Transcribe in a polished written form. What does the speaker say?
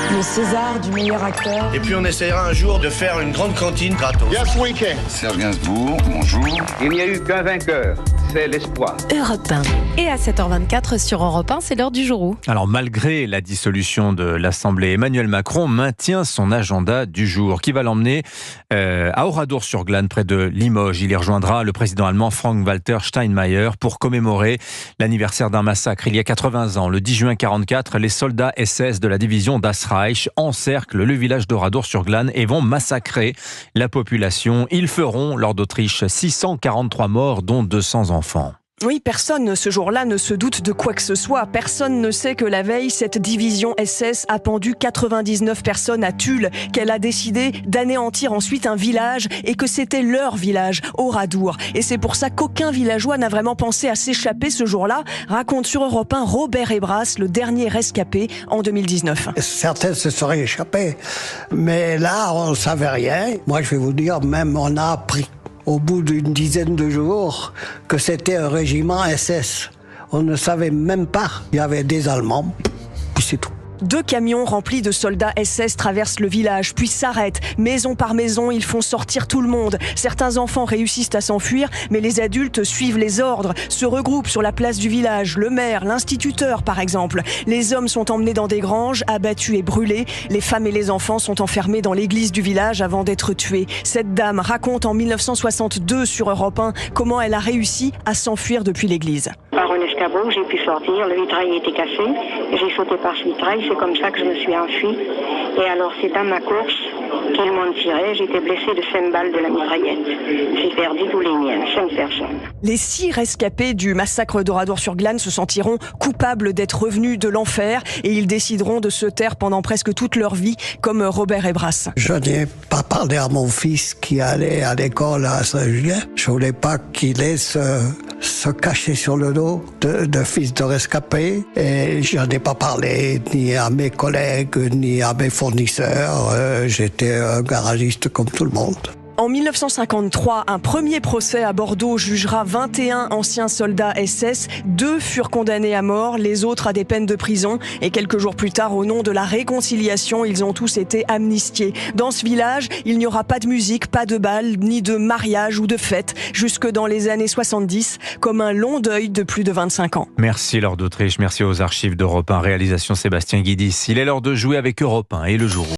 Le César du meilleur acteur. Et puis on essaiera un jour de faire une grande cantine gratos. Yes, we can. Serge Gainsbourg, bonjour. Il n'y a eu qu'un vainqueur, c'est l'espoir. Europe 1. Et à 7h24 sur Europe 1, c'est l'heure du jour. Alors malgré la dissolution de l'Assemblée, Emmanuel Macron maintient son agenda du jour qui va l'emmener à Oradour-sur-Glane près de Limoges. Il y rejoindra le président allemand Frank-Walter Steinmeier pour commémorer l'anniversaire d'un massacre. Il y a 80 ans, le 10 juin 1944, les soldats SS de la division Das Reich encerclent le village d'Oradour-sur-Glane et vont massacrer la population. Ils feront, lors d'Autriche, 643 morts, dont 200 enfants. Oui, personne ce jour-là ne se doute de quoi que ce soit. Personne ne sait que la veille, cette division SS a pendu 99 personnes à Tulle, qu'elle a décidé d'anéantir ensuite un village et que c'était leur village, Oradour. Et c'est pour ça qu'aucun villageois n'a vraiment pensé à s'échapper ce jour-là, raconte sur Europe 1 Robert Ebras, le dernier rescapé en 2019. Certains se seraient échappés, mais là, on ne savait rien. Moi, je vais vous dire, même on a appris au bout d'une dizaine de jours que c'était un régiment SS. On ne savait même pas. Il y avait des Allemands, puis c'est tout. 2 camions remplis de soldats SS traversent le village, puis s'arrêtent. Maison par maison, ils font sortir tout le monde. Certains enfants réussissent à s'enfuir, mais les adultes suivent les ordres, se regroupent sur la place du village, le maire, l'instituteur par exemple. Les hommes sont emmenés dans des granges, abattus et brûlés. Les femmes et les enfants sont enfermés dans l'église du village avant d'être tués. Cette dame raconte en 1962 sur Europe 1 comment elle a réussi à s'enfuir depuis l'église. Par un escabeau, j'ai pu sortir, le vitrail était cassé, j'ai sauté par ce vitrail, c'est comme ça que je me suis enfuie. Et alors c'est à ma course qu'ils m'ont tiré, j'étais blessée de 5 balles de la mitraillette. J'ai perdu tous les miens, 5 personnes. Les 6 rescapés du massacre d'Oradour-sur-Glane se sentiront coupables d'être revenus de l'enfer et ils décideront de se taire pendant presque toute leur vie, comme Robert Ebras. Je n'ai pas parlé à mon fils qui allait à l'école à Saint-Julien. Je voulais pas qu'il ait se cacher sur le dos de fils de rescapés. Et je n'en ai pas parlé ni à mes collègues, ni à mes fournisseurs. J'étais un garagiste comme tout le monde. En 1953, un premier procès à Bordeaux jugera 21 anciens soldats SS. 2 furent condamnés à mort, les autres à des peines de prison. Et quelques jours plus tard, au nom de la réconciliation, ils ont tous été amnistiés. Dans ce village, il n'y aura pas de musique, pas de bal, ni de mariage ou de fête, jusque dans les années 70, comme un long deuil de plus de 25 ans. Merci Laure d'Autriche, merci aux archives d'Europe 1, réalisation Sébastien Guidis. Il est l'heure de jouer avec Europe 1 et le jour.